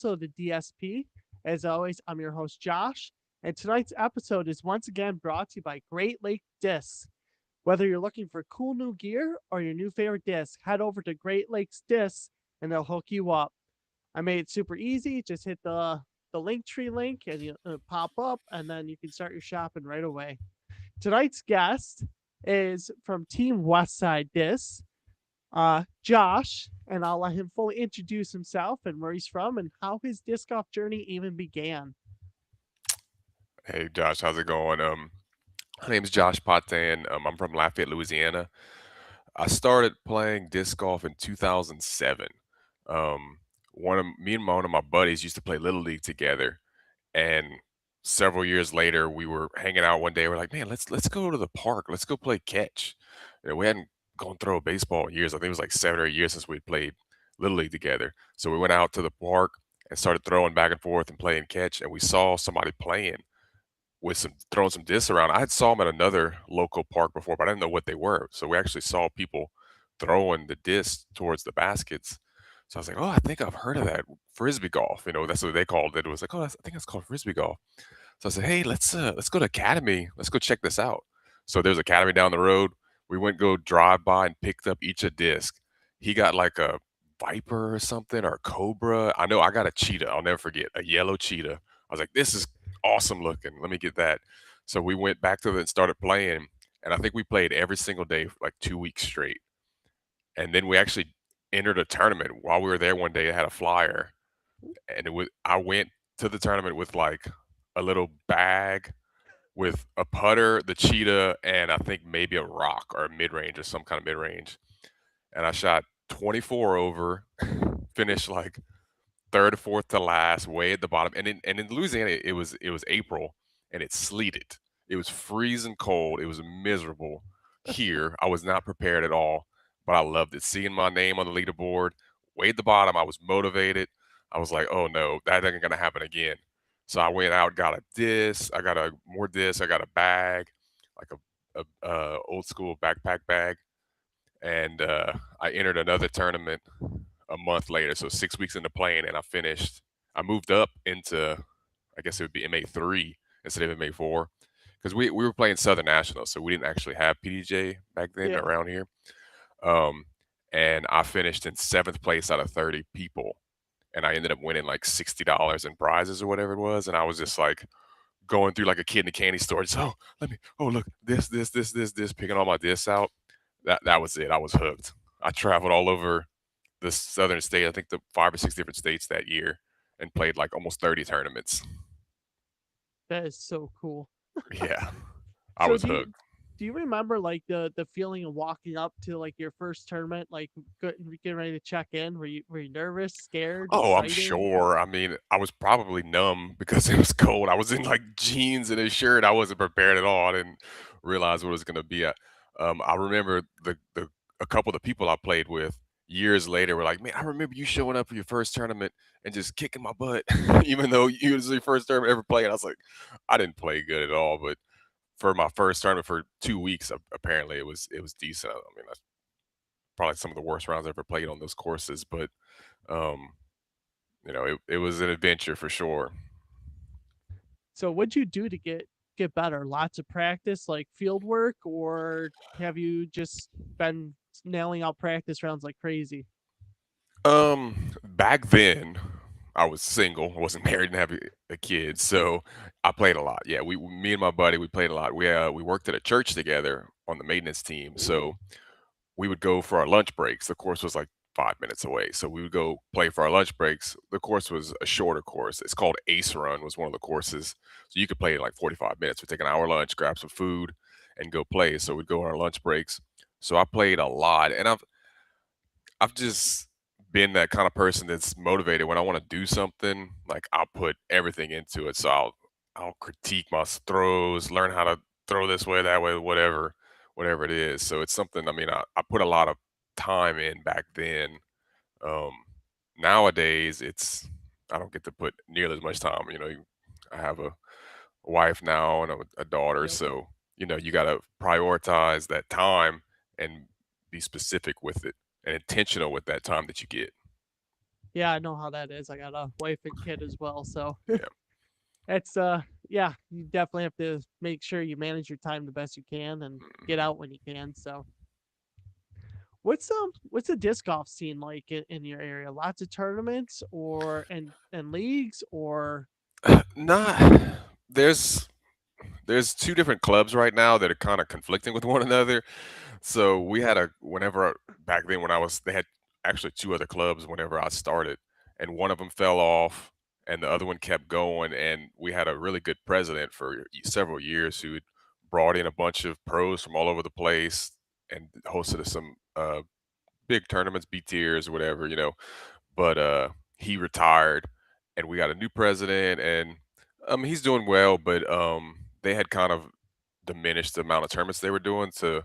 episode of DSP. As always, I'm your host, Josh, and tonight's episode is once again brought to you by Great Lake Discs. Whether you're looking for cool new gear or your new favorite disc, head over to Great Lakes Discs and they'll hook you up. I made it super easy. Just hit the link tree link and it'll pop up, and then you can start your shopping right away. Tonight's guest is from Team Westside Discs, Josh, and I'll let him fully introduce himself and where he's from and how his disc golf journey even began. Hey Josh, how's it going? My name's Josh Patin. I'm from Lafayette, Louisiana. I started playing disc golf in 2007. One of me and one of my buddies used to play Little League together, and several years later, we were hanging out one day. We're like, man, let's go to the park. Let's go play catch. We hadn't gone throw a baseball in years. I think it was like 7 or 8 years since we played Little League together. So we went out to the park and started throwing back and forth and playing catch, and we saw somebody playing with some throwing some discs around. I had saw them at another local park before, but I didn't know what they were. So we actually saw people throwing the discs towards the baskets. So I was like, "Oh, I think I've heard of that frisbee golf." That's what they called it. It was like, "Oh, I think it's called frisbee golf." So I said, "Hey, let's go to Academy. Let's go check this out." So there's Academy down the road. We went go drive by and picked up each a disc. He got like a viper or something or a cobra. I know I got a cheetah. I'll never forget a yellow cheetah. I was like, "This is awesome looking. Let me get that." So we went back to it and started playing. And I think we played every single day for like 2 weeks straight. And then we actually entered a tournament while we were there one day. I had a flyer, and I went to the tournament with like a little bag with a putter, the cheetah, and I think maybe a rock or a mid range or some kind of mid range. And I shot 24 over, finished like third or fourth to last, way at the bottom. And in Louisiana, it was April and it sleeted. It was freezing cold. It was miserable here. I was not prepared at all, but I loved it. Seeing my name on the leaderboard, way at the bottom, I was motivated. I was like, oh no, that ain't gonna happen again. So I went out, got a disc, I got a more disc, I got a bag, like a old school backpack bag, and I entered another tournament a month later, so 6 weeks into playing, and I finished. I moved up into, I guess it would be MA3 instead of MA4, because we were playing Southern National, so we didn't actually have PDJ back then Yeah. around here. Um, and I finished in seventh place out of 30 people, and I ended up winning like $60 in prizes or whatever it was, and I was just like going through like a kid in a candy store. Just, oh, look, this, picking all my discs out. That was it. I was hooked. I traveled all over the southern state, I think the 5 or 6 different states that year, and played like almost 30 tournaments. That is so cool. Yeah, I So was do you hooked. do you remember like the feeling of walking up to like your first tournament, like getting ready to check in? Were you nervous, scared, Oh, I'm excited? sure. I mean, I was probably numb because it was cold. I was in like jeans and a shirt. I wasn't prepared at all. I didn't realize what it was going to be. I remember the a couple of the people I played with years later were like, "Man, I remember you showing up for your first tournament and just kicking my butt, even though you was your first tournament ever played." I was like, "I didn't play good at all, but for my first tournament for 2 weeks, apparently it was decent. I mean, that's probably some of the worst rounds I ever played on those courses, but um, it was an adventure for sure. So what'd you do to get better? Lots of practice, like field work, or have you just been nailing out practice rounds like crazy? Back then, I was single, I wasn't married and have a kid, so I played a lot. Yeah, me and my buddy, we played a lot. We worked at a church together on the maintenance team, so we would go for our lunch breaks. The course was like 5 minutes away, so we would go play for our lunch breaks. The course was a shorter course. It's called Ace Run, was one of the courses, so you could play in like 45 minutes. We take an hour lunch, grab some food, and go play. So we'd go on our lunch breaks. So I played a lot, and I've just been that kind of person that's motivated when I want to do something. Like I'll put everything into it. So I'll critique my throws, learn how to throw this way, that way, whatever it is. So it's something. I mean, I put a lot of time in back then. Um, Nowadays, I don't get to put nearly as much time. I have a wife now and a daughter, Yep. so you got to prioritize that time and be specific with it and intentional with that time that you get. Yeah, I know how that is. I got a wife and kid as well, so Yeah. it's yeah, you definitely have to make sure you manage your time the best you can and get Mhm. out when you can. So what's the disc golf scene like in your area? Lots of tournaments or and leagues or Not there's there's 2 different clubs right now that are kinda conflicting with one another. So we had a whenever back then when I was they had actually 2 other clubs whenever I started, and one of them fell off, and the other one kept going, and we had a really good president for several years who had brought in a bunch of pros from all over the place and hosted us some, big tournaments, B tiers or whatever, but, he retired, and we got a new president, and, he's doing well, but, they had kind of diminished the amount of tournaments they were doing to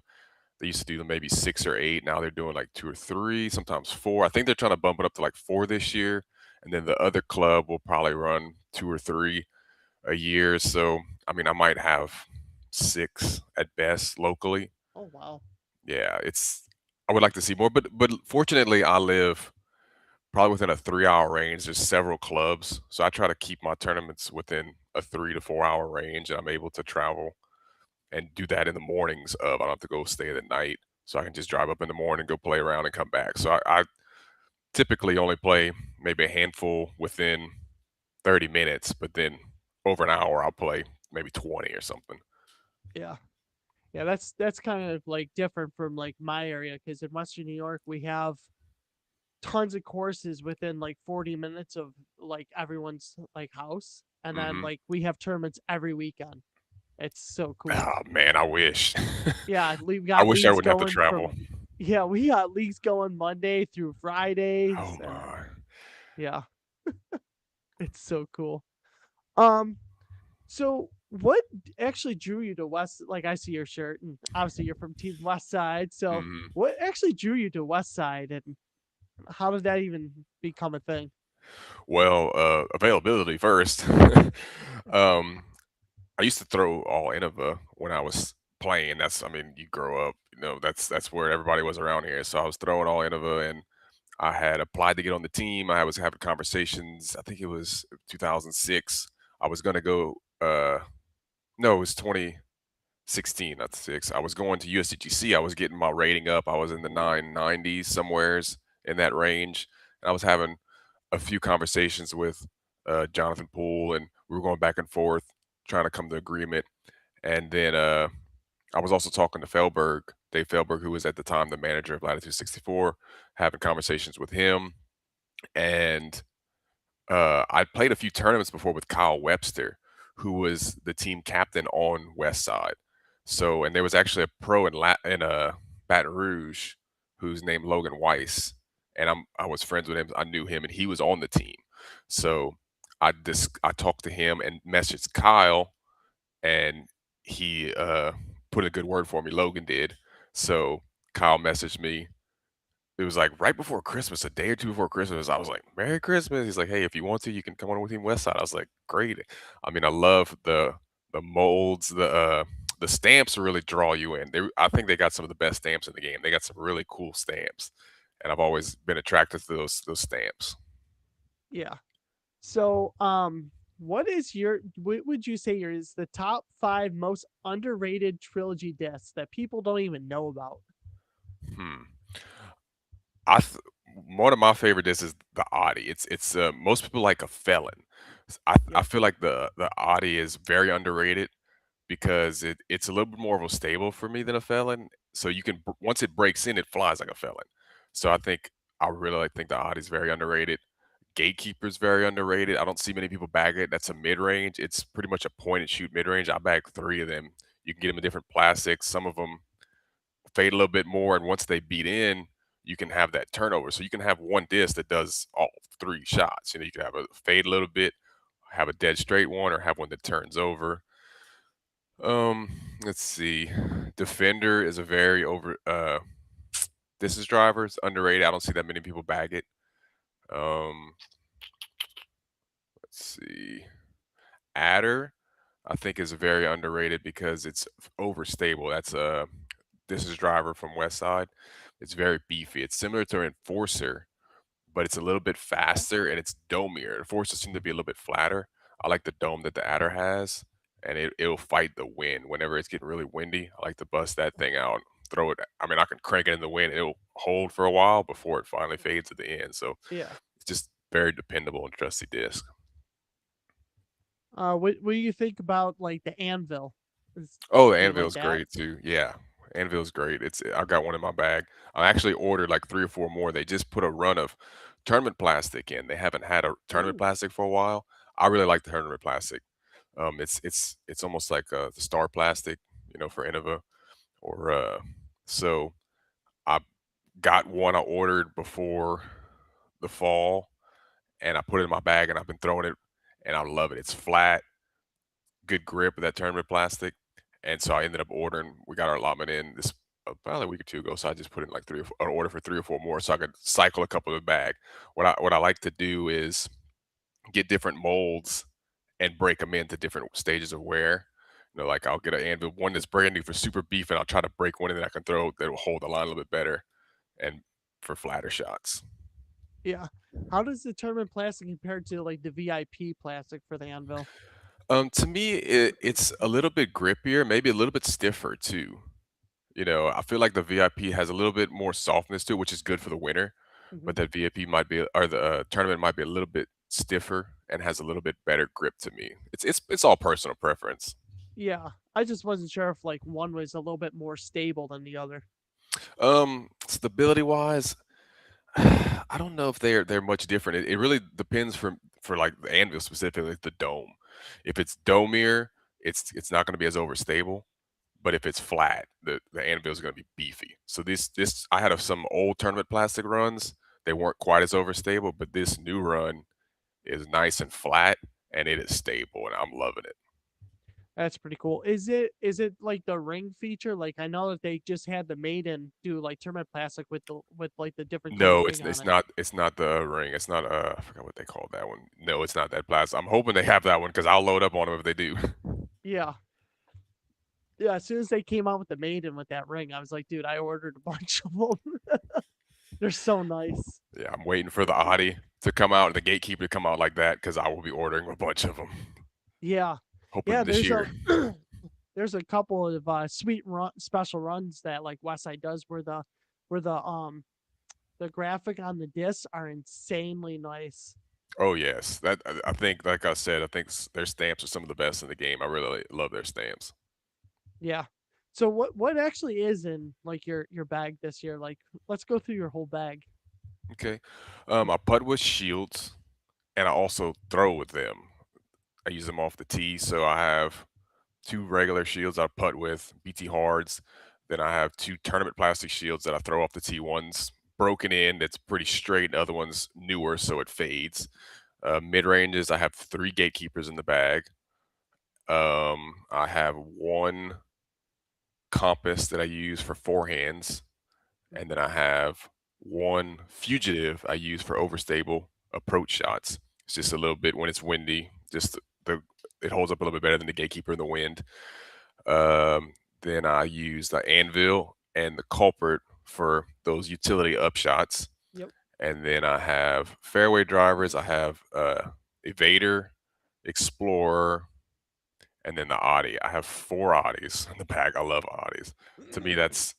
they used to do maybe 6 or 8, now they're doing, like, 2 or 3, sometimes 4. I think they're trying to bump it up to, like, 4 this year, and then the other club will probably run 2 or 3 a year, so, I mean, I might have 6 at best locally. oh wow. Yeah, I would like to see more, but fortunately, I live probably within a 3-hour range. There's several clubs, so I try to keep my tournaments within a 3 to 4-hour range, and I'm able to travel and do that in the mornings of I don't have to go stay the night, so I can just drive up in the morning, go play around, and come back. So I typically only play maybe a handful within 30 minutes, but then over an hour, I'll play maybe 20 or something. Yeah. Yeah, that's kind of like different from like my area because in Western New York we have tons of courses within like 40 minutes of like everyone's like house, and then Mhm. like we have tournaments every weekend. It's so cool. Oh, man, I wish. Yeah, we've I got wish I leagues wouldn't have to going travel. from yeah, we got leagues going Monday through Oh Fridays, and my. yeah, it's so cool. Um, so what actually drew you to West? Like I see your shirt, and obviously you're from Team West Side. So Mhm. what actually drew you to West Side, and how did that even become a thing? Well, availability first. Um, I used to throw all Innova when I was playing. I mean, you grow up, that's where everybody was around here. So I was throwing all Innova, and I had applied to get on the team. I was having conversations. I think it was 2006. I was gonna go. No, it was 2016, not six. I was going to USDGC. I was getting my rating up. I was in the 990s somewheres in that range, and I was having a few conversations with Jonathan Poole, and we were going back and forth trying to come to agreement. And then I was also talking to Dave Felberg, who was at the time the manager of Latitude 64, having conversations with him. And I played a few tournaments before with Kyle Webster, who was the team captain on Westside. So, and there was actually a pro in Baton Rouge who's named Logan Weiss, and I was friends with him. I knew him, and he was on the team. So I talked to him and messaged Kyle, and he put a good word for me. Logan did. So Kyle messaged me. It was like right before Christmas, a day or 2 before Christmas. I was like, "Merry Christmas." He's like, "Hey, if you want to, you can come on with Team Westside." I was like, "Great." I mean, I love the molds, the stamps really draw you in. I think they got some of the best stamps in the game. They got some really cool stamps, and I've always been attracted to those stamps. Yeah. So, what would you say is the top 5 most underrated trilogy discs that people don't even know about? Hmm. I th One of my favorite discs is the Audi. It's most people like a Felon. I Yep. feel like the Audi is very underrated because it's a little bit more of a stable for me than a Felon. So you can once it breaks in, it flies like a Felon. So I really like think the Audi is very underrated. Gatekeeper's very underrated. I don't see many people bag it. That's a mid range. It's pretty much a point and shoot mid range. I bag 3 of them. You can get them in different plastics. Some of them fade a little bit more, and once they beat in, you can have that turnover. So you can have one disc that does all 3 shots. You can have a fade a little bit, have a dead straight one, or have one that turns over. Let's see. Defender is a very distance driver. It's underrated. I don't see that many people bag it. Um, let's see. Adder, I think is very underrated because it's overstable. That's a distance driver from Westside. It's very beefy. It's similar to Enforcer, but it's a little bit faster and it's domier. The forces seem to be a little bit flatter. I like the dome that the Adder has, and it'll fight the wind whenever it's getting really windy. I like to bust that thing out, throw it. I mean, I can crank it in the wind, and it'll hold for a while before it finally fades at the end. So Yeah. it's just very dependable and trusty disc. What do you think about like the anvil? Oh, the Do you like Anvil's that? great too. Yeah, Anvil's great. I got one in my bag. I actually ordered like 3 or 4 more. They just put a run of tournament plastic in. They haven't had a tournament Ooh, plastic for a while. I really like the tournament plastic. It's almost like the star plastic, for Innova or so I got one I ordered before the fall and I put it in my bag and I've been throwing it and I love it. It's flat, good grip of that tournament plastic. And so I ended up ordering. We got our allotment in this about a week or two ago. So I just put in like an order for 3 or 4 more, so I could cycle a couple in the bag. What I like to do is get different molds and break them into different stages of wear. Like I'll get an anvil one that's brand new for super beef, and I'll try to break one in that I can throw that will hold the line a little bit better, and for flatter shots. yeah. How does the tournament plastic compare to like the VIP plastic for the anvil? To me, it's a little bit grippier, maybe a little bit stiffer too. I feel like the VIP has a little bit more softness to it, which is good for the winter, Hmm. but that VIP might be or the, tournament might be a little bit stiffer and has a little bit better grip to me. It's all personal preference. Yeah, I just wasn't sure if like one was a little bit more stable than the other. Stability wise, I don't know if they're much different. It really depends for like the anvil specifically, the dome. If it's domier, it's not gonna be as overstable. But if it's flat, the anvil is going to be beefy. So this I had some old tournament plastic runs. They weren't quite as overstable, but this new run is nice and flat, and it is stable, and I'm loving it. That's pretty cool. Is it like the ring feature? Like I know that they just had the Maiden do like tournament plastic with like the different color No, ring on it's it. not it's not the ring. It's not I forgot what they called that one. No, it's not that plastic. I'm hoping they have that one because I'll load up on them if they do. Yeah. Yeah, as soon as they came out with the Maiden with that ring, I was like, dude, I ordered a bunch of them. They're so nice. Yeah, I'm waiting for the Audi to come out and the Gatekeeper to come out like that because I will be ordering a bunch of them. Yeah. Yeah, Hoping this there's a year. there's a couple of sweet special runs that like Westside does where the graphic on the discs are insanely nice. Oh yes, that I think, like I said, I think their stamps are some of the best in the game. I really love their stamps. Yeah. So what actually is in like your bag this year? Like let's go through your whole bag. Okay, I putt with shields, and I also throw with them. I use them off the tee, so I have two regular shields I putt with, BT hards. Then I have two tournament plastic shields that I throw off the tee. One's broken in, that's pretty straight, and the other one's newer, so it fades. Mid ranges, I have three gatekeepers in the bag. I have one compass that I use for forehands, and then I have one fugitive I use for overstable approach shots. It's just a little bit when it's windy, just the it holds up a little bit better than the gatekeeper in the wind. Then I use the anvil and the culprit for those utility upshots, Yep. and then I have fairway drivers. I have evader, explorer, and then the Audi. I have four Audis in the bag. I love Audis. To me, that's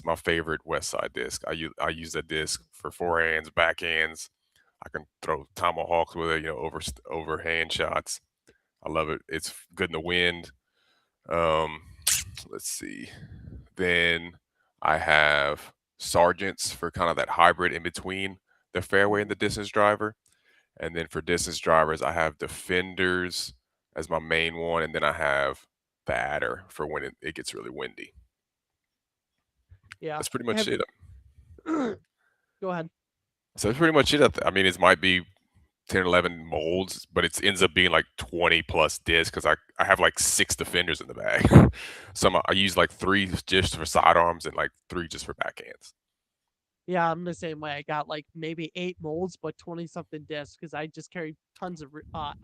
my favorite Westside disc. I use that disc for forehands, backhands. I can throw tomahawks with it, overhand shots. I love it. It's good in the wind. Um, let's see. Then I have sergeants for kind of that hybrid in between the fairway and Mhm. the distance driver. And then for distance drivers, I have defenders as my main one, and then I have the adder for when it gets really windy. Yeah. That's pretty much Have it. Go ahead. So that's pretty much it. I mean, it might be 10 or 11 molds, but it ends up being like 20 plus discs because I have like six defenders in the bag. I use like three just for sidearms and like three just for backhands. Yeah, I'm the same way. I got like maybe 8 molds, but 20 something discs because I just carry tons of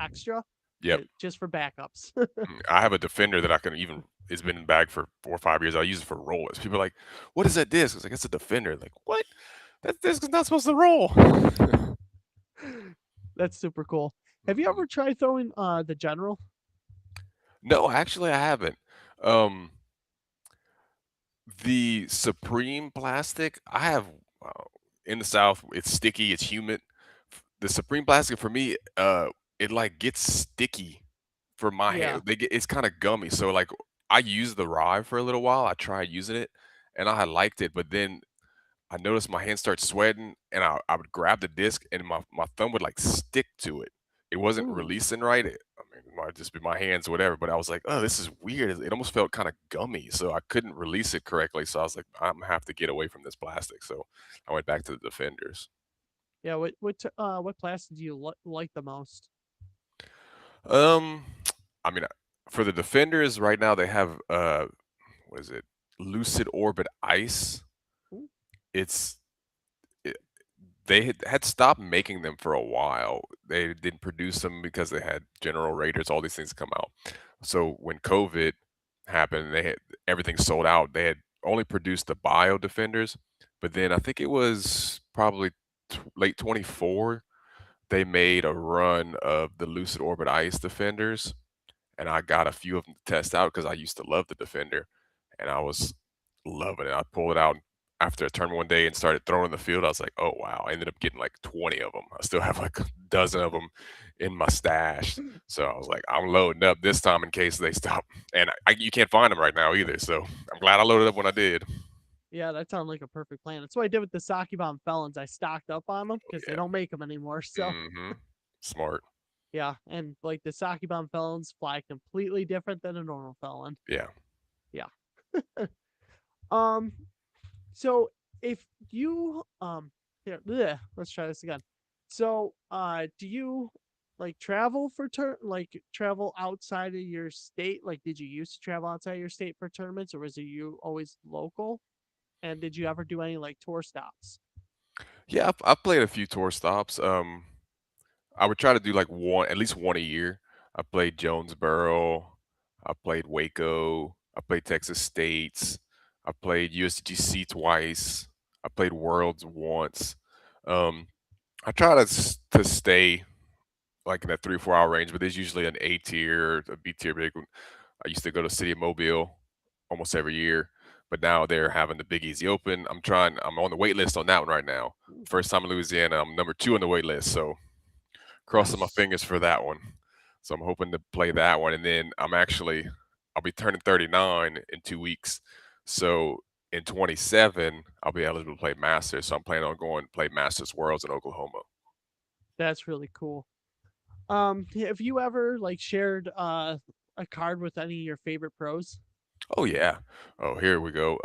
extra Yep. just for backups. I have a defender that I can even, it's been in the bag for 4 or 5 years. I use it for rollers. People are like, what is that disc? I was like, it's a defender. Like, what? That disc is not supposed to roll. That's super cool. Have you Mhm. ever tried throwing the general? No, actually, I haven't. Um, the Supreme plastic, I have in the South, it's sticky, it's humid. The Supreme plastic for me, it like gets sticky for my Yeah. hand. It's kind of gummy. So like I used the rye for a little while. I tried using it and I had liked it, but then I noticed my hand starts sweating and I would grab the disc and my thumb would like stick to it. It wasn't Ooh. releasing right. I mean, it might just be my hands, whatever. But I was like, oh, this is weird. It almost felt kind of gummy. So I couldn't release it correctly. So I was like, I'm gonna have to get away from this plastic. So I went back to the Defenders. Yeah. What plastic do you like the most? Um, I mean, for the Defenders right now, they have what is it? Lucid Orbit Ice. Ooh. It's it, they had stopped making them for a while. They didn't produce them because they had General Raiders, all these things come out. So when COVID happened, they had everything sold out. They had only produced the Bio Defenders, but then I think it was probably late 24. They made a run of the Lucid Orbit Ice Defenders, and I got a few of them to test out because I used to love the Defender, and I was loving it. I pulled it out after a tournament one day and started throwing in the field. I was like, "Oh wow!" I ended up getting like 20 of them. I still have like a dozen of them in my stash. So I was like, "I'm loading up this time in case they stop." And you can't find them right now either. So I'm glad I loaded up when I did. Yeah, that sounds like a perfect plan. That's what I did with the Saki Bomb Felons. I stocked up on them Oh because they yeah. don't make them anymore. So Smart. yeah, and like the Saki Bomb Felons fly completely different than a normal felon. Yeah. Yeah. Um. So if you here, bleh, let's try this again. So do you like travel outside of your state? Like, did you used to travel outside of your state for tournaments, or was it you always local? And did you ever do any like tour stops? Yeah, I've played a few tour stops. I would try to do like one, at least one a year. I played Jonesboro. I played Waco. I played Texas States. I played USGC twice. I played Worlds once. Um, I try to stay like in that 3 or 4 hour range, but there's usually an A tier, a B tier big one. I used to go to City of Mobile almost every year, but now they're having the Big Easy Open. I'm on the wait list on that one right now. Ooh, First time in Louisiana, I'm number 2 on the wait list, so crossing my nice. fingers for that one. So I'm hoping to play that one, and then I'll be turning 39 in 2 weeks. So in 27, I'll be eligible to play Masters. So I'm planning on going to play Masters Worlds in Oklahoma. That's really cool. Have you ever like shared a card with any of your favorite pros? Oh yeah. Oh, here we go.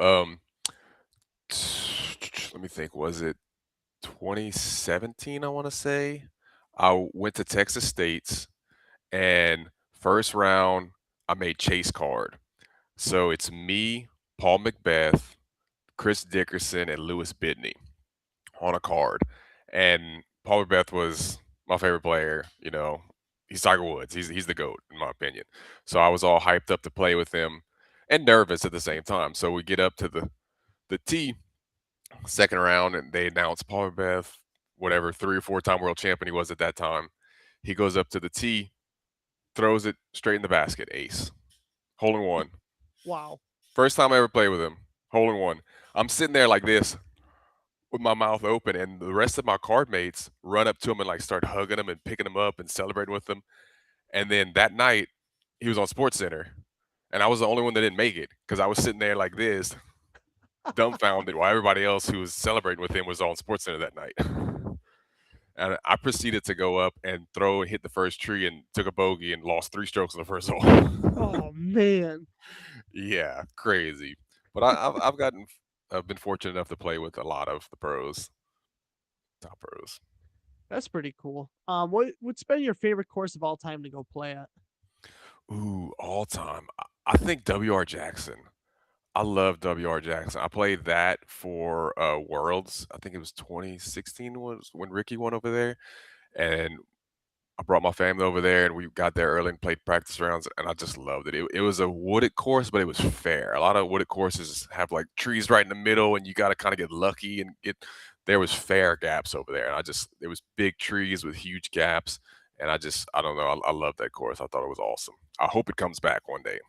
Let me think. Was it 2017? I want to say. I went to Texas State's, and first round I made chase card. So it's me, Paul Macbeth, Chris Dickerson, and Lewis Bidney on a card. And Paul Macbeth was my favorite player. He's Tiger Woods. He's the GOAT, in my opinion. So I was all hyped up to play with him and nervous at the same time. So we get up to the tee, second round, and they announce Paul Macbeth, whatever, 3 or 4 time world champion he was at that time. He goes up to the tee, throws it straight in the basket, ace, hole in one. Wow. First time I ever played with him, hole in one. I'm sitting there like this with my mouth open, and the rest of my card mates run up to him and like start hugging him and picking him up and celebrating with him. And then that night, he was on Sports Center, and I was the only one that didn't make it because I was sitting there like this, dumbfounded, while everybody else who was celebrating with him was on Sports Center that night. And I proceeded to go up and throw and hit the first tree and took a bogey and lost 3 strokes on the first hole. Oh man, Yeah, crazy. But I've been fortunate enough to play with a lot of the pros, top pros. that's pretty cool. What's been your favorite course of all time to go play at? Ooh, all time. I think W.R. Jackson. I love W.R. Jackson. I played that for Worlds. I think it was 2016 was when Ricky went over there, and I brought my family over there, and we got there early and played practice rounds, and I just loved it. It was a wooded course, but it was fair. A lot of wooded courses have like trees right in the middle, and you got to kind of get lucky and get there was fair gaps over there, and there was big trees with huge gaps, and I don't know, I love that course. I thought it was awesome. I hope it comes back one day.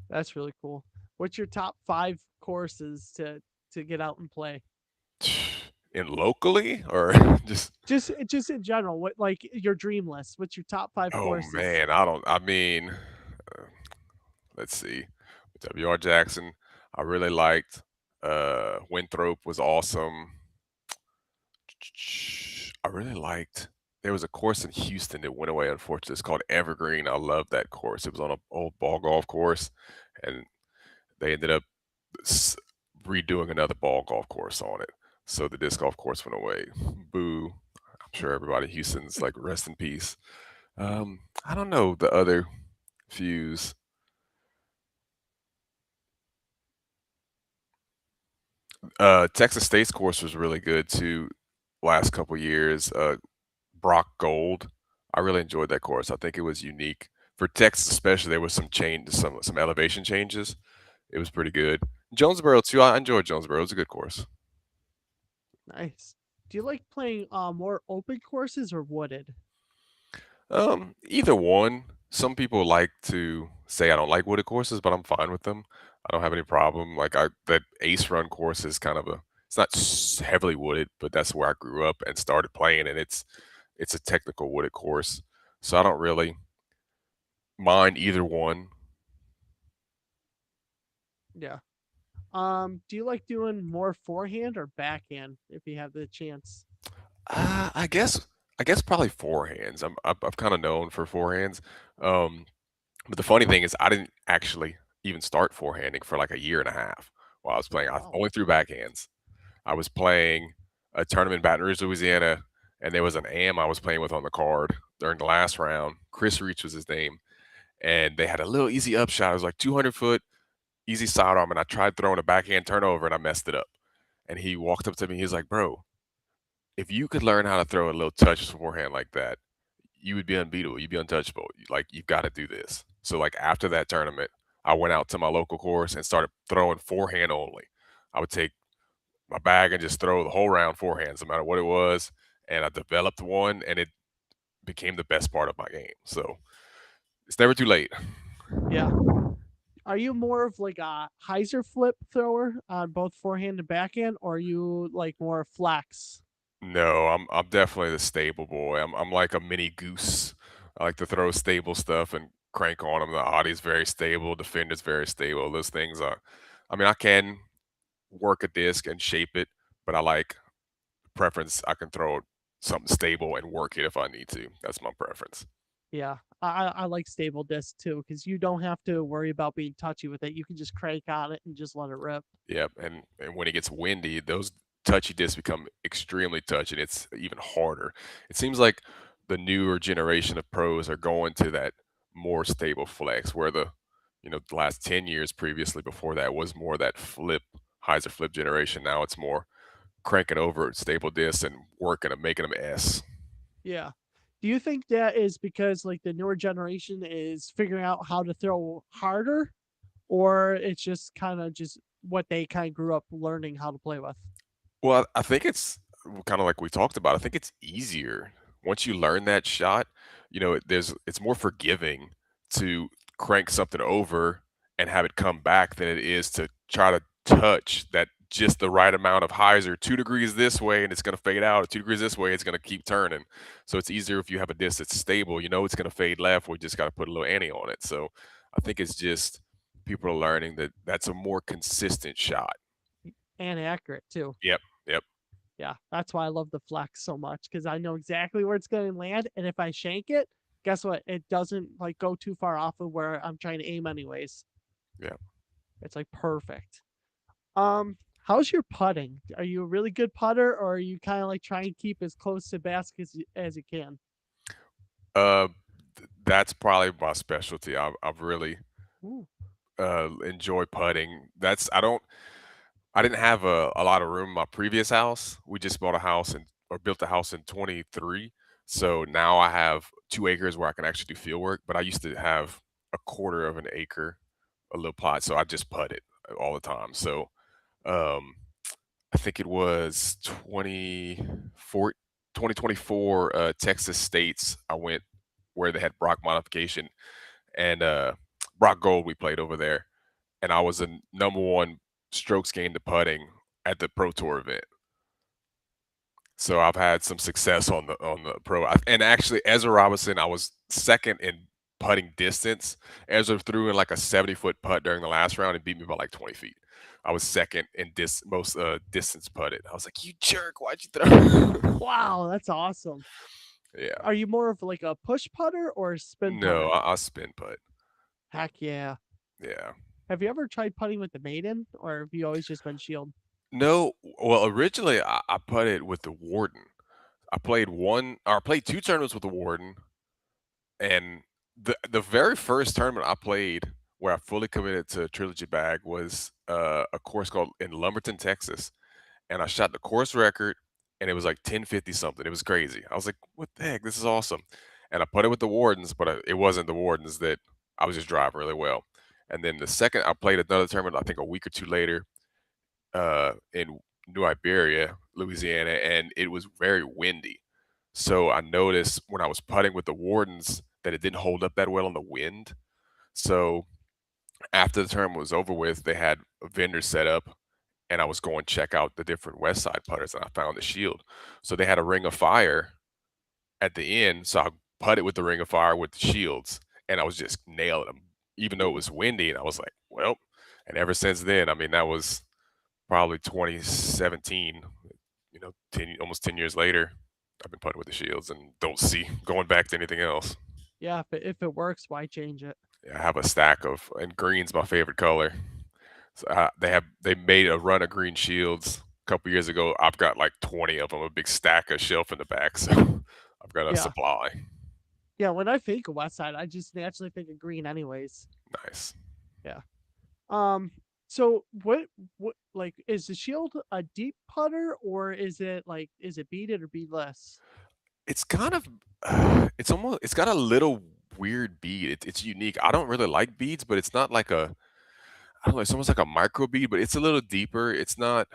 That's really cool. What's your top 5 courses to get out and play? In locally or just Just in general, what like your dream list? What's your top 5 oh courses? man, I don't I mean, uh, let's see. W.R. Jackson, I really liked. Winthrop was awesome. I really liked. There was a course in Houston that went away, unfortunately. It's called Evergreen. I love that course. It was on an old ball golf course, and they ended up s- redoing another ball golf course on it. So the disc golf course went away. Boo. I'm sure everybody in Houston's like rest in peace. I don't know the other fews. Texas State's course was really good too. Last couple years, Brock Gold. I really enjoyed that course. I think it was unique for Texas, especially. There was some change, some elevation changes. It was pretty good. Jonesboro too. I enjoyed Jonesboro. It was a good course. Nice. Do you like playing more open courses or wooded? Either one. Some people like to say I don't like wooded courses, but I'm fine with them. I don't have any problem. Like that Ace Run course is kind of a. It's not heavily wooded, but that's where I grew up and started playing, and it's a technical wooded course, so I don't really mind either one. Yeah. Do you like doing more forehand or backhand if you have the chance? Uh, I guess I guess probably forehands. I'm kind of known for forehands. Um, but the funny thing is, I didn't actually even start forehanding for like a year and a half while I was playing. I Oh, only threw backhands. I was playing a tournament in Baton Rouge, Louisiana, and there was an AM I was playing with on the card during the last round. Chris Reach was his name, and they had a little easy upshot. It was like 200-foot easy sidearm, and I tried throwing a backhand turnover and I messed it up. And he walked up to me. He's like, "Bro, if you could learn how to throw a little touch forehand like that, you would be unbeatable. You'd be untouchable. Like you've got to do this." So like after that tournament, I went out to my local course and started throwing forehand only. I would take my bag and just throw the whole round forehands, no matter what it was. And I developed one, and it became the best part of my game. So it's never too late. yeah. Are you more of like a hyzer flip thrower on both forehand and backhand, or are you like more flex? No, I'm definitely the stable boy. I'm like a mini goose. I like to throw stable stuff and crank on them. The body's very stable, defender's very stable. Those things are. I mean, I can work a disc and shape it, but I like preference. I can throw something stable and work it if I need to. That's my preference. Yeah, I like stable disc too because you don't have to worry about being touchy with it. You can just crank on it and just let it rip. Yep, and when it gets windy, those touchy discs become extremely touchy, and it's even harder. It seems like the newer generation of pros are going to that more stable flex, where the last 10 years previously before that was more that flip, hyzer flip generation. Now it's more cranking over stable discs and working them, making them S. Yeah. Do you think that is because like the newer generation is figuring out how to throw harder, or it's just kind of just what they kind of grew up learning how to play with? Well, I think it's kind of like we talked about. I think it's easier once you learn that shot. It's more forgiving to crank something over and have it come back than it is to try to touch that just the right amount of hyzer 2 degrees this way and it's going to fade out, or 2 degrees this way, it's going to keep turning. So it's easier if you have a disc that's stable. You know it's going to fade left. We just got to put a little ante on it. So I think it's just people are learning that that's a more consistent shot. And accurate too. Yep. Yep. Yeah, that's why I love the flex so much because I know exactly where it's going to land, and if I shank it, guess what? It doesn't like go too far off of where I'm trying to aim, anyways. Yeah. It's like perfect. How's your putting? Are you a really good putter, or are you kind of like trying to keep as close to basket as you can? Uh, that's probably my specialty. I've really Ooh, enjoy putting. I didn't have a lot of room in my previous house. We just bought a house or built a house in 23. So now I have 2 acres where I can actually do field work. But I used to have a quarter of an acre, a little plot. So I just put it all the time. So um, I think it was 2024 Texas States. I went where they had Brock modification and Brock Gold. We played over there, and I was a number one strokes gained to putting at the Pro Tour event. So I've had some success on the pro. And actually, Ezra Robinson, I was second in putting distance. Ezra threw in like a 70-foot putt during the last round and beat me by like 20 feet. I was second in most distance putted. I was like, "You jerk! Why'd you throw?" Wow, that's awesome. Yeah. Are you more of like a push putter or a spin No, putter? I spin putt. Heck yeah. Yeah. Have you ever tried putting with the maiden, or have you always just been shield? No, well, originally I putted with the Warden. I played two tournaments with the Warden, and the very first tournament I played where I fully committed to Trilogy Bag was a course called in Lumberton, Texas, and I shot the course record, and it was like 1050 something. It was crazy. I was like, "What the heck? This is awesome!" And I put it with the Wardens, but it wasn't the Wardens that I was just driving really well. And then the second I played another tournament, I think a week or two later, in New Iberia, Louisiana, and it was very windy. So I noticed when I was putting with the Wardens that it didn't hold up that well in the wind. So after the tournament was over with, they had a vendor set up, and I was going to check out the different Westside putters, and I found the Shield. So they had a Ring of Fire at the end, so I putted with the Ring of Fire with the Shields, and I was just nailing them, even though it was windy. And I was like, well, and ever since then, I mean, that was probably 2017, almost 10 years later, I've been putting with the Shields and don't see going back to anything else. Yeah, if it works, why change it? Yeah, I have a stack of, and green's my favorite color. So they made a run of green Shields a couple years ago. I've got like 20 of them, a big stack of shelf in the back. So I've got a Yeah. supply. Yeah, when I think of Westside, I just naturally think of green anyways. Nice. Yeah. Um so what like is the shield a deep putter or is it beaded or beadless? It's kind of, it's got a little weird bead. It's unique. I don't really like beads, but it's not like I don't know, it's almost like a micro bead, but it's a little deeper. It's not,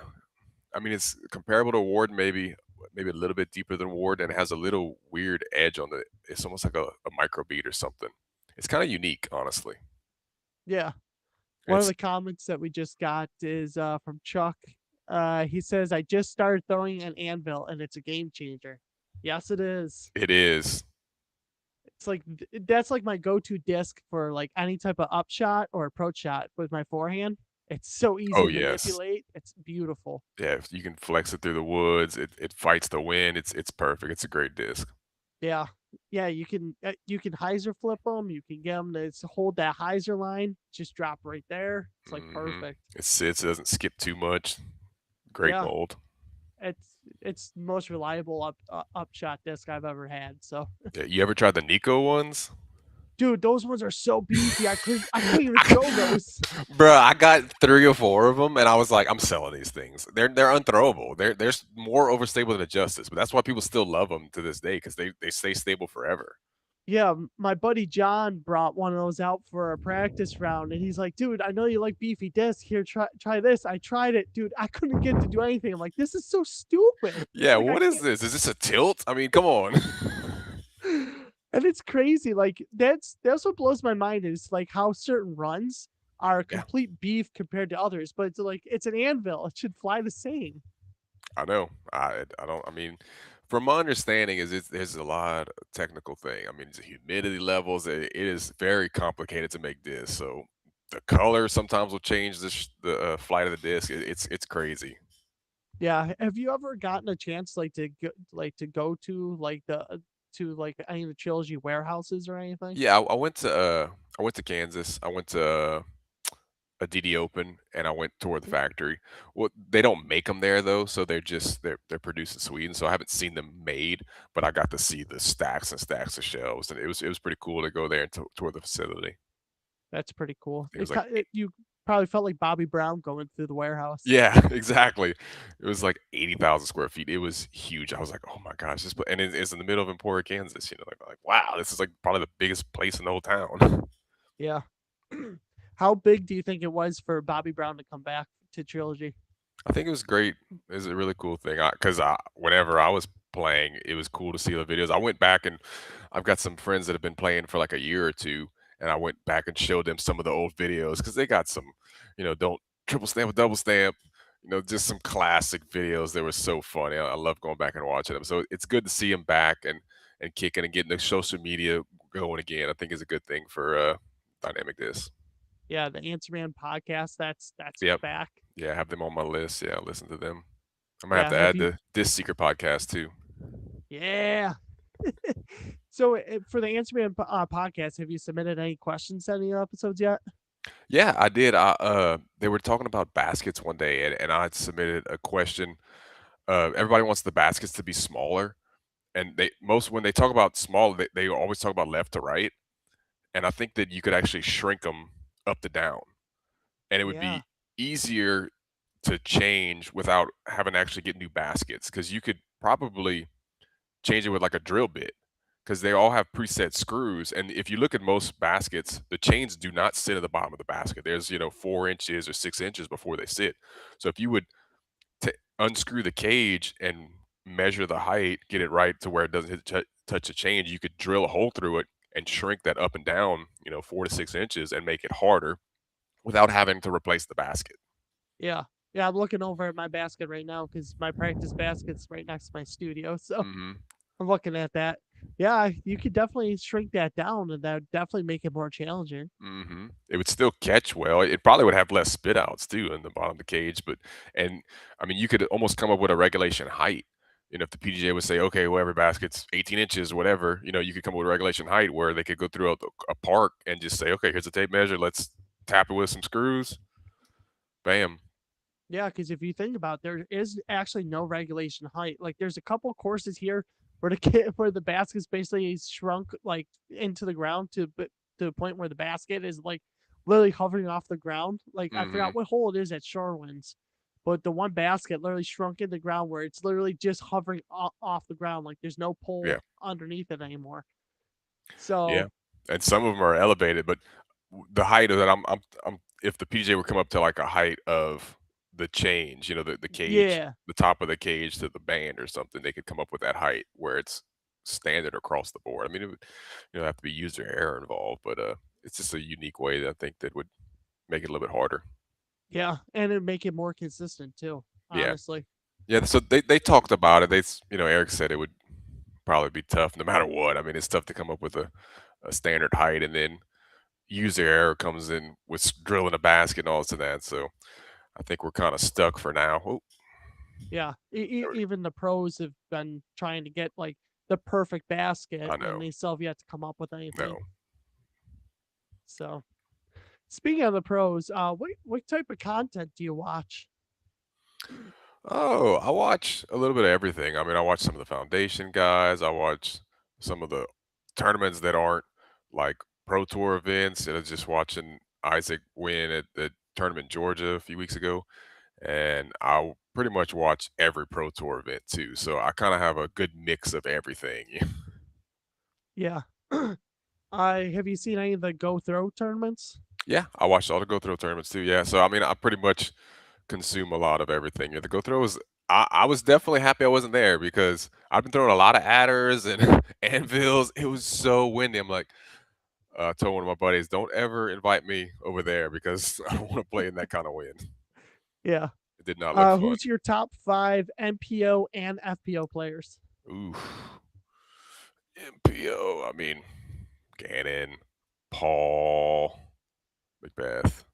I mean, it's comparable to Ward, maybe a little bit deeper than Ward, and it has a little weird edge on it. It's almost like a micro bead or something. It's kind of unique, honestly. Yeah. And One of the comments that we just got is from Chuck. He says, I just started throwing an anvil and it's a game changer. Yes, it is. it is. It's like that's like my go-to disc for like any type of upshot or approach shot with my forehand. It's so easy Oh to yes, manipulate. It's beautiful. yeah. If you can flex it through the woods, it fights the wind. It's perfect. It's a great disc. Yeah. Yeah, you can hyzer flip them. You can get them to hold that hyzer line. Just drop right there. It's like perfect. It sits. It doesn't skip too much. Great Yeah, mold. it's the most reliable upshot disc I've ever had. So, Yeah, you ever tried the Nico ones? dude, those ones are so beefy. I couldn't even throw those. Bro, I got 3 or 4 of them, and I was like, "I'm selling these things. They're unthrowable. They're more overstable than a Justice, but that's why people still love them to this day because they stay stable forever." Yeah, my buddy John brought one of those out for a practice round, and he's like, "Dude, I know you like beefy disc. Here, try this." I tried it, dude. I couldn't get to do anything. I'm like, "This is so stupid." Yeah, Like I what is can't. this? Is this a tilt? I mean, come on. And it's crazy. Like that's what blows my mind is like how certain runs are Yeah, complete beef compared to others, but it's like it's an anvil. It should fly the same. I know. I don't. I mean, from my understanding, there's a lot of technical thing. I mean, it's humidity levels. It is very complicated to make this. So the color sometimes will change the flight of the disc. It's crazy. Yeah. Have you ever gotten a chance to go to to like any of the trilogy warehouses or anything? Yeah, I went to Kansas. I went to a DD Open, and I went toward the factory. Well, they don't make them there though, so they're produced in Sweden. So I haven't seen them made, but I got to see the stacks and stacks of shelves, and it was pretty cool to go there and tour the facility. That's pretty cool. It was like, You probably felt like Bobby Brown going through the warehouse. yeah, exactly. It was like 80,000 square feet. It was huge. I was like, oh my gosh, and it's in the middle of Emporia, Kansas. Like wow, this is like probably the biggest place in the whole town. Yeah. How big do you think it was for Bobby Brown to come back to trilogy? I think it was great. It was a really cool thing because whenever I was playing, it was cool to see the videos. I went back and I've got some friends that have been playing for like a year or two, and I went back and showed them some of the old videos because they got some, don't triple stamp with double stamp, just some classic videos. They were so funny. I love going back and watching them. So it's good to see them back and kicking and getting the social media going again. I think is a good thing for Dynamic Disc. Yeah, the Answer Man podcast, that's Yep. back. Yeah, I have them on my list. Yeah, listen to them. I might have Yeah, to have add you the disc.seeker podcast too. yeah. So for the Answer Man podcast, have you submitted any questions to any episodes yet? Yeah, I did. They were talking about baskets one day, and I had submitted a question. Everybody wants the baskets to be smaller, and they most when they talk about small, they always talk about left to right, and I think that you could actually shrink them up to down, and it would Yeah. be easier to change without having to actually get new baskets because you could probably change it with like a drill bit because they all have preset screws. And if you look at most baskets, the chains do not sit at the bottom of the basket. There's 4 inches or 6 inches before they sit. So if you would unscrew the cage and measure the height, get it right to where it doesn't touch the chain, you could drill a hole through it and shrink that up and down, 4 to 6 inches and make it harder without having to replace the basket. Yeah. Yeah, I'm looking over at my basket right now because my practice basket's right next to my studio. So Hmm. I'm looking at that. Yeah, you could definitely shrink that down and that would definitely make it more challenging. It would still catch well. It probably would have less spit outs too in the bottom of the cage, but and I mean you could almost come up with a regulation height. If the PGA would say, okay, well every basket's 18 inches, whatever, you could come up with a regulation height where they could go through a park and just say, okay, here's a tape measure, let's tap it with some screws, bam. Yeah, because if you think about it, there is actually no regulation height. Like there's a couple courses here where the kid where the basket's basically shrunk like into the ground to the point where the basket is like literally hovering off the ground. Like I Hmm. forgot what hole it is at Shorewinds, but the one basket literally shrunk in the ground where it's literally just hovering off the ground. Like there's no pole Yeah. underneath it anymore. Yeah, So and some of them are elevated, but the height of that, I'm if the PJ would come up to like a height of the change, the cage, yeah, the top of the cage to the band or something, they could come up with that height where it's standard across the board. I mean, it would, have to be user error involved, but it's just a unique way that I think that would make it a little bit harder. yeah, and it make it more consistent too. Yeah, Honestly, yeah. So they talked about it. Eric said it would probably be tough no matter what. I mean, it's tough to come up with a standard height, and then user error comes in with drilling a basket and all this and that. So I think we're kind of stuck for now. Oh, yeah, there we even the pros have been trying to get like the perfect basket, I and know. they still have yet to come up with anything. No. So, speaking of the pros, what type of content do you watch? Oh, I watch a little bit of everything. I mean, I watch some of the foundation guys. I watch some of the tournaments that aren't like pro tour events. And I was just watching Isaac win at the tournament in Georgia a few weeks ago. And I pretty much watch every pro tour event too. So I kind of have a good mix of everything. Yeah, I have you seen any of the Go Throw tournaments? Yeah, I watched all the go throw tournaments too. Yeah, so I mean, I pretty much consume a lot of everything. Yeah, the go throw was. I was definitely happy I wasn't there because I've been throwing a lot of adders and anvils. It was so windy. I'm like, I told one of my buddies, don't ever invite me over there because I don't want to play in that kind of wind. Yeah. It did not look fun. Who's your top five MPO and FPO players? Ooh, MPO. I mean, Gannon, Paul, Macbeth,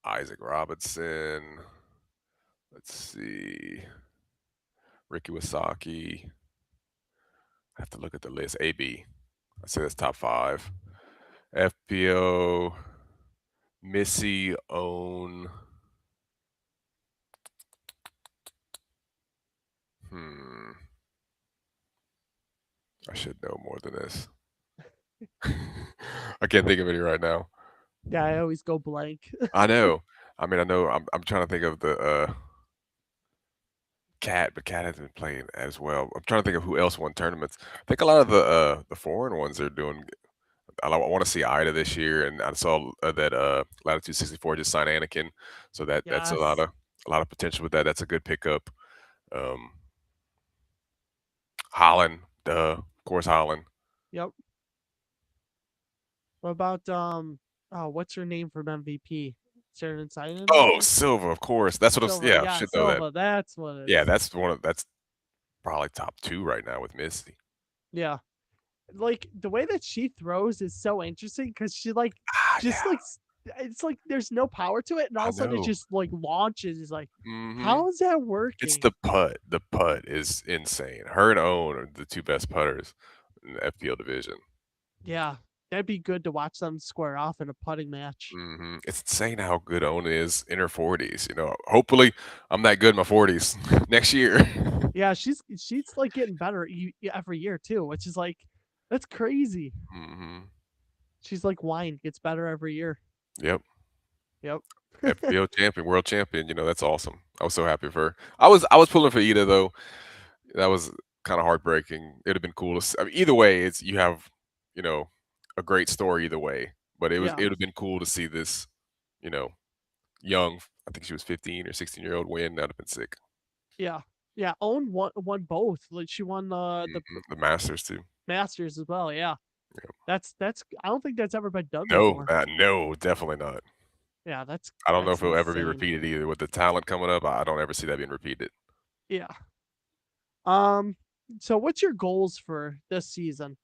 Isaac Robinson. Let's see. Ricky Wasaki. I have to look at the list. AB. I say that's top five. FPO. Missy Own. Hmm. I should know more than this. I can't think of any right now. Yeah, I always go blank. I know. I mean, I know. I'm trying to think of the Cat, but Cat hasn't been playing as well. I'm trying to think of who else won tournaments. I think a lot of the foreign ones are doing I want to see Ida this year, and I saw that Latitude 64 just signed Anakin, so that's Yes. a lot of potential with that. That's a good pickup. Um, Holland, of course, Holland. Yep. What about oh, what's her name from MVP? Sharon Simon, I Oh, think. Silva, of course. That's what I was. Silva. Yeah, I Yeah, should know that. Silva. That's what it Yeah, is. that's probably top two right now with Misty. Yeah. Like the way that she throws is so interesting because she like Ah, just yeah, like it's like there's no power to it, and all I of a sudden it know. just like launches. It's like, Hmm. how is that It's working? the putt. The putt is insane. Her and Owen are the two best putters in the FPL division. Yeah, that'd be good to watch them square off in a putting match. It's insane how good Owen is in her 40s. Hopefully, I'm that good in my 40s next year. Yeah, she's like getting better every year too, which is like that's crazy. Hmm. She's like wine, gets better every year. Yep. Yep. FPL champion, world champion. That's awesome. I was so happy for her. I was pulling for Ida though. That was kind of heartbreaking. It'd have been cool to see. I mean, either way, it's you have, you know, a great story either way. But Yeah. it would have been cool to see this, you know, young. I think she was 15 or 16-year-old win. That'd have been sick. Yeah. Yeah. Own won both. Like she won the The Masters too. Masters as well. Yeah. Yeah. That's I don't think that's ever been done No, before. no, definitely not. Yeah, I don't know that's if it'll ever be insane. repeated either. With the talent coming up, I don't ever see that being repeated. Yeah. Um so what's your goals for this season?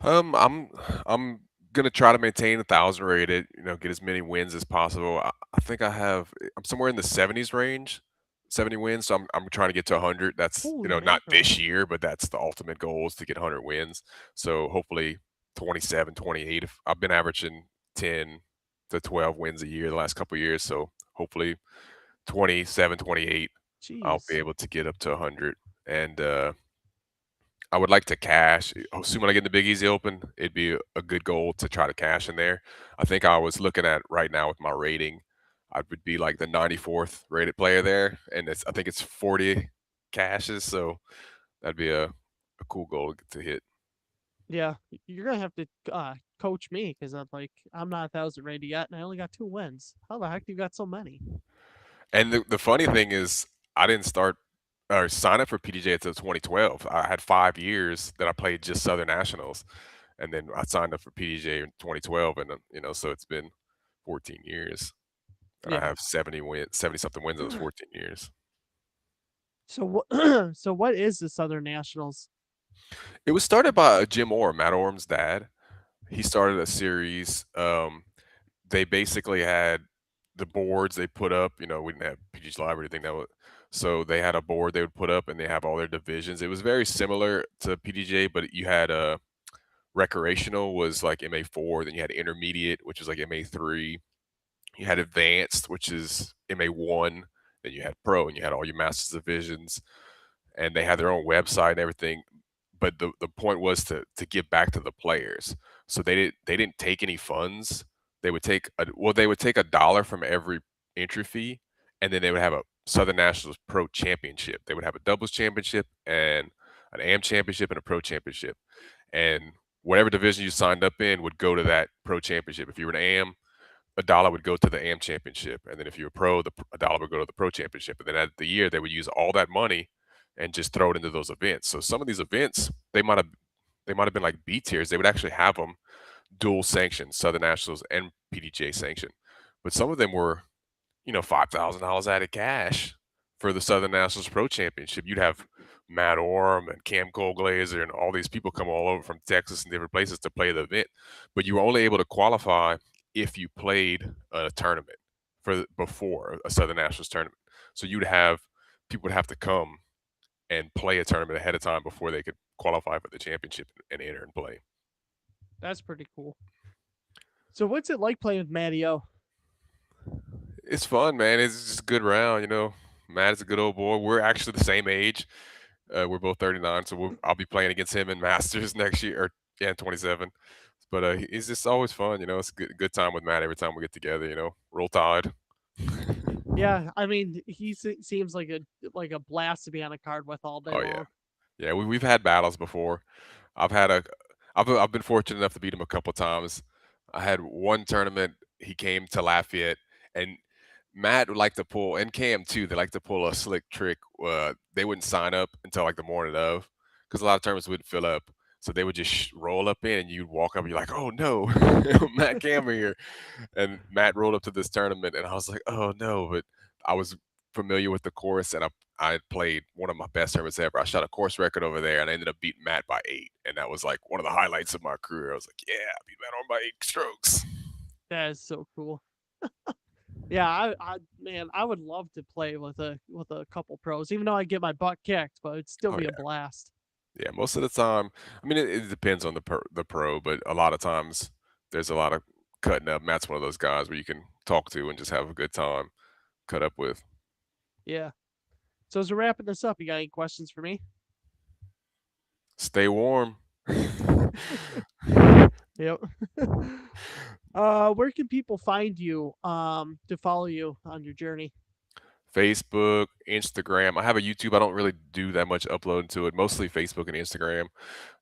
Um, I'm I'm gonna try to maintain 1,000 rated. Get as many wins as possible. I think I'm somewhere in the 70s range, 70 wins. So I'm trying to get to 100. That's Holy not mackerel. this year, but that's the ultimate goal is to get 100 wins. So hopefully 27, 28. If I've been averaging 10 to 12 wins a year the last couple of years, so hopefully 27, 28, I'll be Jeez. able to get up to 100. And I would like to cash. Assuming I get the Big Easy Open, it'd be a good goal to try to cash in there. I think I was looking at right now with my rating, I would be like the 94th rated player there, and I think it's 40 cashes, so that'd be a cool goal to hit. Yeah. You're gonna have to coach me because I'm not 1,000 ready yet and I only got 2 wins. How the heck do you got so many? And the funny thing is, I didn't start or sign up for PDJ until 2012. I had 5 years that I played just Southern Nationals, and then I signed up for PDJ in 2012, and so it's been 14 years. And I Yeah. have 70 something wins in those 14 years. So what so what is the Southern Nationals? It was started by Jim Orr, Matt Orm's dad. He started a series. They basically had the boards they put up. We didn't have PG's Live or anything so they had a board they would put up, and they have all their divisions. It was very similar to PDJ, but you had recreational was like MA4, then you had intermediate, which was like MA3. You had advanced, which is MA1. Then you had pro, and you had all your masters divisions, and they had their own website and everything. But the point was to give back to the players. So they didn't take any funds. They would take $1 from every entry fee, and then they would have a Southern Nationals Pro Championship. They would have a doubles championship and an AM championship and a pro championship. And whatever division you signed up in would go to that pro championship. If you were an AM, $1 would go to the AM championship, and then if you were pro, $1 would go to the pro championship, and then at the year they would use all that money and just throw it into those events. So some of these events they might have been like B tiers. They would actually have them dual sanctioned, Southern Nationals and PDJ sanctioned, but some of them were $5,000 added cash for the Southern Nationals Pro Championship. You'd have Matt Orm and Cam Colglazer and all these people come all over from Texas and different places to play the event, but you were only able to qualify if you played a tournament before a Southern Nationals tournament. So you'd have people would have to come and play a tournament ahead of time before they could qualify for the championship and enter and play. That's pretty cool. So what's it like playing with Matty O? It's fun, man. It's just a good round. Matt is a good old boy. We're actually the same age. We're both 39, so I'll be playing against him in Masters next year, or yeah, in 27. But it's just always fun. It's a good time with Matt every time we get together. Roll Tide. Yeah, I mean, seems like a blast to be on a card with all day Oh yeah, long. yeah. We've had battles before. I've had I've been fortunate enough to beat him a couple times. I had one tournament, he came to Lafayette, and Matt would like to pull, and Cam too, they like to pull a slick trick. They wouldn't sign up until like the morning of, because a lot of tournaments wouldn't fill up. So they would just roll up in, and you'd walk up, and you're like, "Oh no, Matt Cam here!" And Matt rolled up to this tournament, and I was like, "Oh no!" But I was familiar with the course, and I played one of my best tournaments ever. I shot a course record over there, and I ended up beating Matt by 8, and that was like one of the highlights of my career. I was like, "Yeah, I beat Matt on by 8 strokes." That is so cool. Yeah, man, I would love to play with a couple pros, even though I get my butt kicked, but it'd still Oh be a yeah, blast. yeah. Most of the time, I mean, it depends on the pro, but a lot of times there's a lot of cutting up. Matt's one of those guys where you can talk to and just have a good time, cut up with. Yeah. So as we're wrapping this up, you got any questions for me? Stay warm. Yep. Where can people find you to follow you on your journey? Facebook, Instagram. I have a YouTube. I don't really do that much uploading to it. Mostly Facebook and Instagram.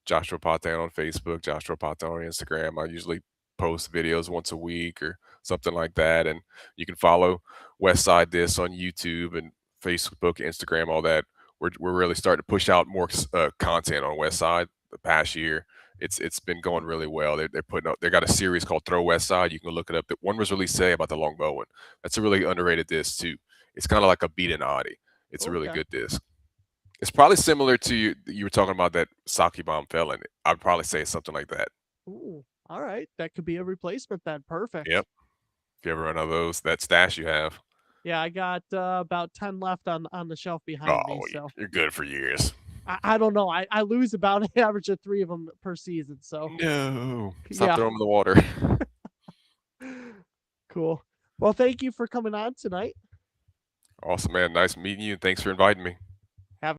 Joshua Patin on Facebook, Joshua Patin on Instagram. I usually post videos once a week or something like that. And you can follow Westside Disc on YouTube and Facebook, Instagram, all that. We're really starting to push out more content on Westside the past year. It's been going really well. They're putting up. They got a series called Throw Westside. You can look it up. That one was released today about the longbow one. That's a really underrated disc too. It's kind of like a beat and Audi. It's a really Okay. good disc. It's probably similar to you were talking about that Saki bomb fell in it. I'd probably say something like that. Ooh, all right. That could be a replacement then. Perfect. Yep. If you ever run out of those, that stash you have. Yeah, I got about 10 left on the shelf Oh, behind me. well, So you're good for years. I don't know. I lose about an average of 3 of them per season. So No. Stop yeah, throwing them in the water. cool. Well, thank you for coming on tonight. Awesome, man. Nice meeting you. Thanks for inviting me.